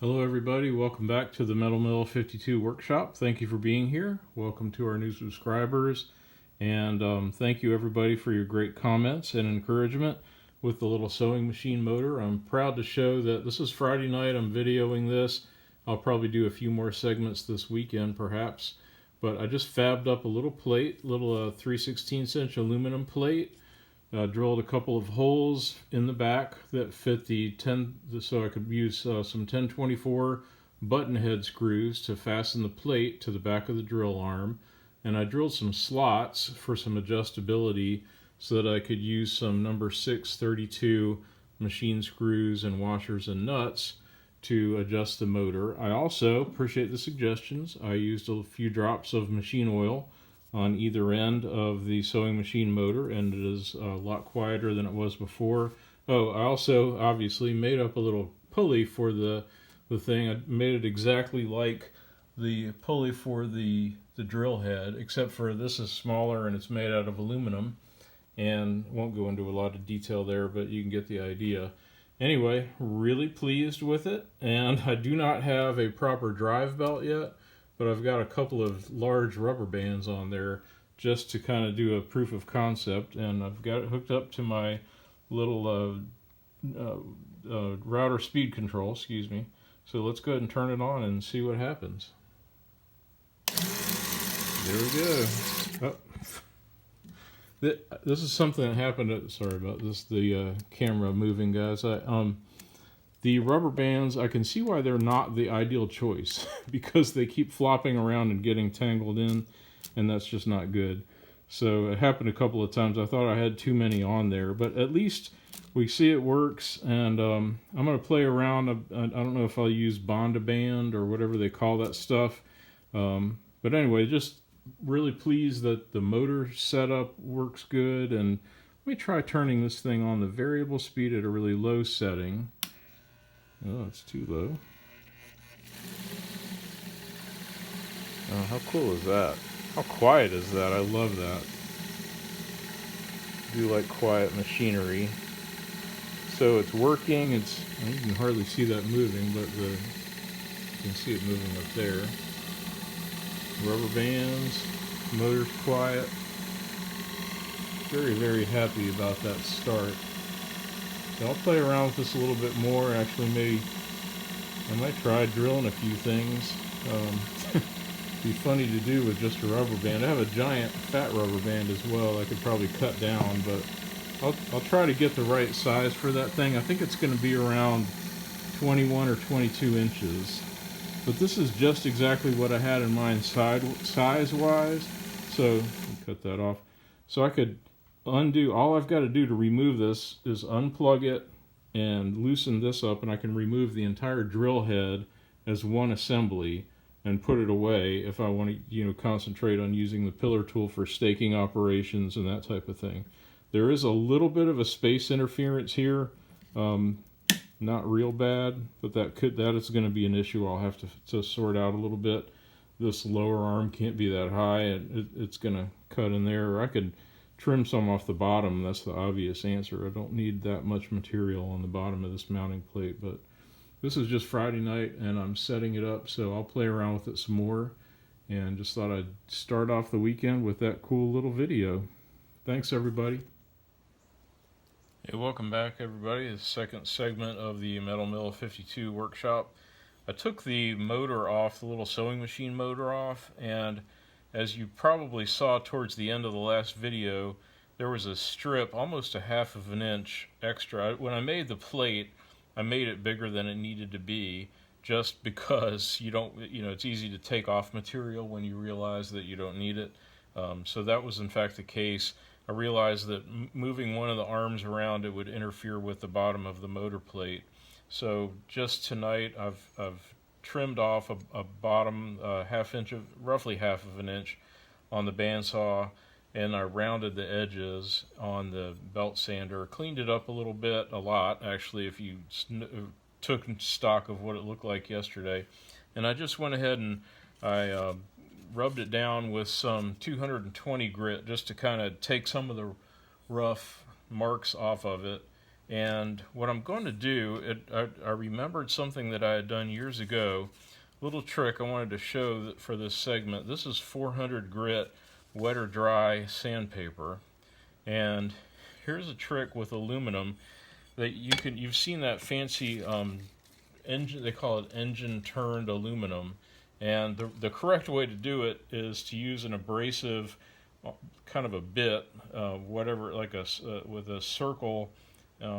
Hello everybody, welcome back to the Metal Mill 52 workshop. Thank you for being here. Welcome to our new subscribers, and thank you everybody for your great comments and encouragement with the little sewing machine motor. I'm proud to show that this is Friday night. I'm videoing this. I'll probably do a few more segments this weekend perhaps, but I just fabbed up a little plate, little 3/16 inch aluminum plate. Drilled a couple of holes in the back that fit the 10, so I could use some 1024 button head screws to fasten the plate to the back of the drill arm. And I drilled some slots for some adjustability so that I could use some number 632 machine screws and washers and nuts to adjust the motor. I also appreciate the suggestions. I used a few drops of machine oil on either end of the sewing machine motor, and it is a lot quieter than it was before. Oh, I also obviously made up a little pulley for the thing. I made it exactly like the pulley for the drill head, except for this is smaller and it's made out of aluminum, and won't go into a lot of detail there, but you can get the idea. Anyway, really pleased with it, and I do not have a proper drive belt yet, but I've got a couple of large rubber bands on there just to kind of do a proof of concept, and I've got it hooked up to my little router speed control, excuse me. So let's go ahead and turn it on and see what happens. There we go. Oh. This is something that happened, sorry about this, the camera moving, guys. The rubber bands, I can see why they're not the ideal choice because they keep flopping around and getting tangled in, and that's just not good. So it happened a couple of times. I thought I had too many on there, but at least we see it works, and I'm going to play around. I don't know if I'll use Bond-A-Band or whatever they call that stuff. But anyway, just really pleased that the motor setup works good, and let me try turning this thing on the variable speed at a really low setting. Oh, it's too low. Oh, how cool is that? How quiet is that? I love that. I do like quiet machinery. So it's working. You can hardly see that moving, but you can see it moving up there. Rubber bands, motor's quiet. Very, very happy about that start. So I'll play around with this a little bit more. Actually, I might try drilling a few things. Be funny to do with just a rubber band. I have a giant fat rubber band as well I could probably cut down, but I'll try to get the right size for that thing. I think it's going to be around 21 or 22 inches. But this is just exactly what I had in mind size-wise. So, cut that off. So I could undo, all I've got to do to remove this is unplug it and loosen this up, and I can remove the entire drill head as one assembly and put it away if I want to, concentrate on using the pillar tool for staking operations and that type of thing. There is a little bit of a space interference here, not real bad, but that is going to be an issue I'll have to sort out a little bit. This lower arm can't be that high, and it's going to cut in there. Or I could trim some off the bottom. That's the obvious answer. I don't need that much material on the bottom of this mounting plate, but this is just Friday night and I'm setting it up, so I'll play around with it some more, and just thought I'd start off the weekend with that cool little video. Thanks everybody. Hey, welcome back everybody. The second segment of the Metal Mill 52 workshop. I took the motor off, the little sewing machine motor off, and as you probably saw towards the end of the last video, there was a strip almost a half of an inch extra. When I made the plate, I made it bigger than it needed to be, just because it's easy to take off material when you realize that you don't need it. So that was in fact the case. I realized that moving one of the arms around, it would interfere with the bottom of the motor plate. So just tonight, I've trimmed off a bottom roughly half of an inch on the bandsaw, and I rounded the edges on the belt sander, cleaned it up a lot actually, if you took stock of what it looked like yesterday. And I just went ahead and I rubbed it down with some 220 grit just to kind of take some of the rough marks off of it, And what I'm going to do, I remembered something that I had done years ago. Little trick I wanted to show for this segment. This is 400 grit wet or dry sandpaper, and here's a trick with aluminum that you've seen that fancy engine, they call it engine turned aluminum, and the correct way to do it is to use an abrasive kind of a bit, whatever, like with a circle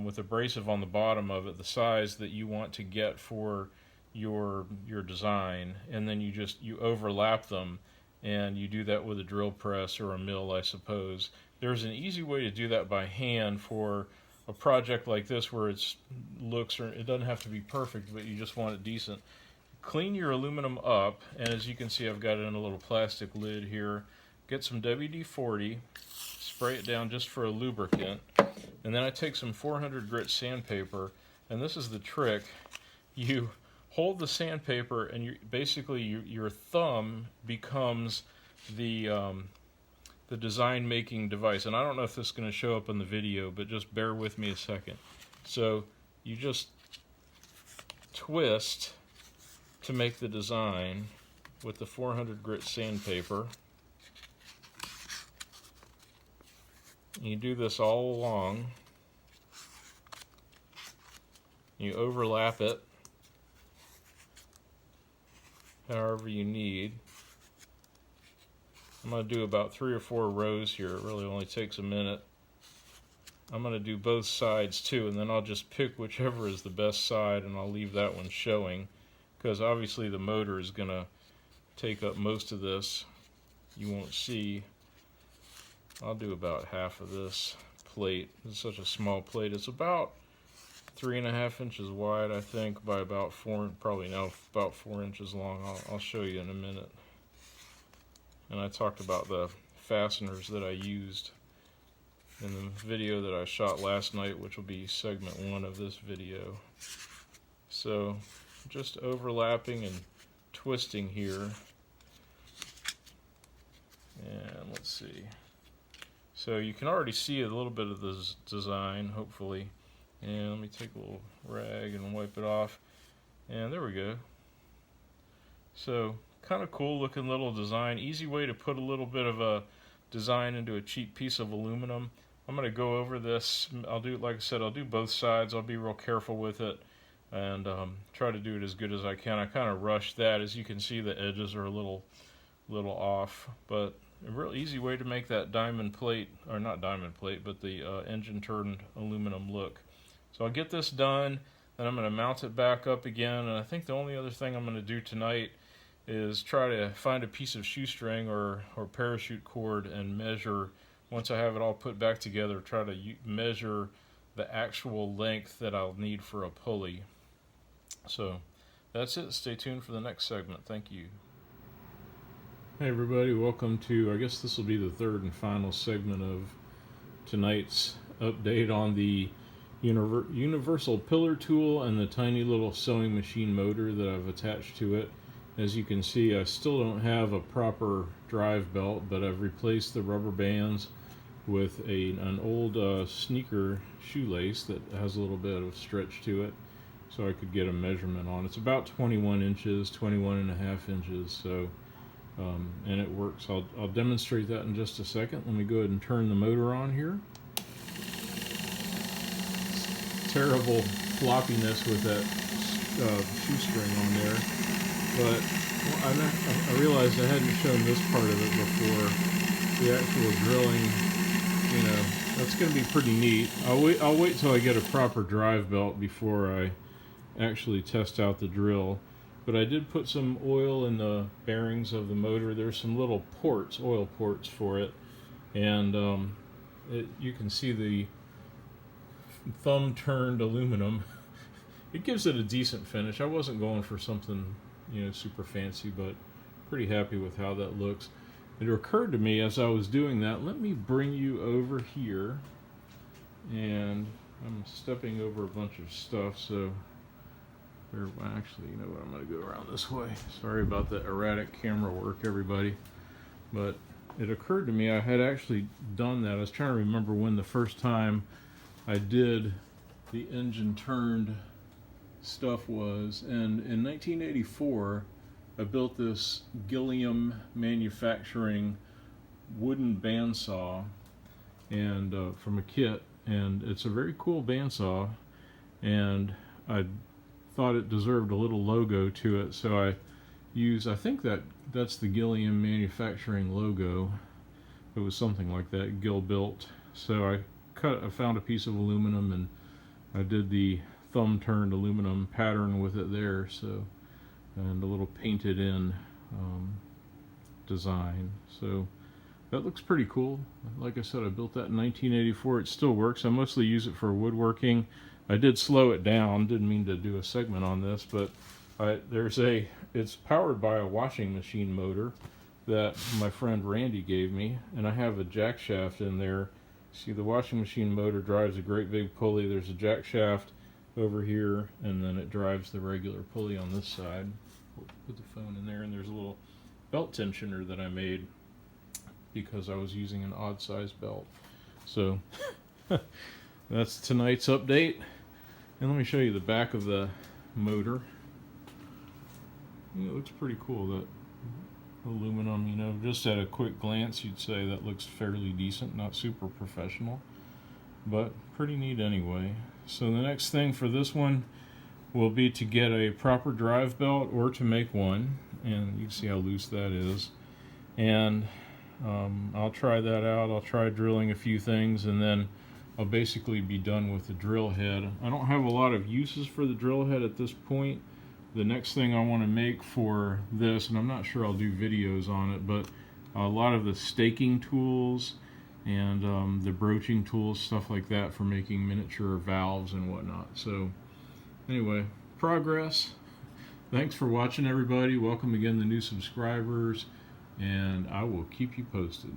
with abrasive on the bottom of it, the size that you want to get for your design, and then you overlap them, and you do that with a drill press or a mill, I suppose. There's an easy way to do that by hand for a project like this where it doesn't have to be perfect, but you just want it decent. Clean your aluminum up, and as you can see, I've got it in a little plastic lid here. Get some WD-40, spray it down just for a lubricant, and then I take some 400 grit sandpaper, and this is the trick. You hold the sandpaper, and basically your thumb becomes the design making device. And I don't know if this is going to show up in the video, but just bear with me a second. So you just twist to make the design with the 400 grit sandpaper. You do this all along. You overlap it however you need. I'm going to do about 3 or 4 rows here. It really only takes a minute. I'm going to do both sides too, and then I'll just pick whichever is the best side, and I'll leave that one showing, because obviously the motor is going to take up most of this. You won't see. I'll do about half of this plate. It's such a small plate. It's about 3.5 inches wide, I think, by about 4, probably now about 4 inches long. I'll show you in a minute. And I talked about the fasteners that I used in the video that I shot last night, which will be segment 1 of this video. So just overlapping and twisting here. And let's see. So you can already see a little bit of this design, hopefully. And let me take a little rag and wipe it off. And there we go. So kind of cool looking little design. Easy way to put a little bit of a design into a cheap piece of aluminum. I'm going to go over this. I'll do, like I said, I'll do both sides. I'll be real careful with it and try to do it as good as I can. I kind of rushed that. As you can see, the edges are a little off, but a real easy way to make that diamond plate, or not diamond plate, but the engine turned aluminum look. So I'll get this done, then I'm going to mount it back up again, and I think the only other thing I'm going to do tonight is try to find a piece of shoestring or parachute cord and measure, once I have it all put back together, try to measure the actual length that I'll need for a pulley. So that's it. Stay tuned for the next segment. Thank you. Hey everybody, welcome to, I guess this will be the third and final segment of tonight's update on the universal pillar tool and the tiny little sewing machine motor that I've attached to it. As you can see, I still don't have a proper drive belt, but I've replaced the rubber bands with an old sneaker shoelace that has a little bit of stretch to it, so I could get a measurement on. It's about 21 inches, 21.5 inches, so and it works. I'll demonstrate that in just a second. Let me go ahead and turn the motor on here. Terrible floppiness with that shoestring on there, but I realized I hadn't shown this part of it before. The actual drilling, that's going to be pretty neat. I'll wait till I get a proper drive belt before I actually test out the drill. But I did put some oil in the bearings of the motor. There's some little ports, oil ports for it, and you can see the thumb-turned aluminum. It gives it a decent finish. I wasn't going for something, super fancy, but pretty happy with how that looks. It occurred to me as I was doing that, let me bring you over here, and I'm stepping over a bunch of stuff, so actually, you know what, I'm going to go around this way. Sorry about the erratic camera work, everybody. But it occurred to me I had actually done that. I was trying to remember when the first time I did the engine turned stuff was. And in 1984, I built this Gilliam Manufacturing wooden bandsaw, and from a kit, and it's a very cool bandsaw, and I thought it deserved a little logo to it, so I think that's the Gilliam Manufacturing logo. It was something like that, Gil built. So I found a piece of aluminum, and I did the thumb turned aluminum pattern with it there, so, and a little painted in design. So that looks pretty cool. Like I said, I built that in 1984. It still works. I mostly use it for woodworking. I did slow it down. Didn't mean to do a segment on this, but it's powered by a washing machine motor that my friend Randy gave me, and I have a jack shaft in there. See, the washing machine motor drives a great big pulley. There's a jack shaft over here, and then it drives the regular pulley on this side. Put the phone in there, and there's a little belt tensioner that I made because I was using an odd size belt. So that's tonight's update. And let me show you the back of the motor. It looks pretty cool, that aluminum, you know, just at a quick glance you'd say that looks fairly decent, not super professional, but pretty neat anyway. So the next thing for this one will be to get a proper drive belt, or to make one, and you can see how loose that is. And I'll try that out. I'll try drilling a few things, and then I'll basically be done with the drill head. I don't have a lot of uses for the drill head at this point. The next thing I want to make for this, and I'm not sure I'll do videos on it, but a lot of the staking tools and the broaching tools, stuff like that, for making miniature valves and whatnot. So anyway, progress. Thanks for watching, everybody. Welcome again, the new subscribers, and I will keep you posted.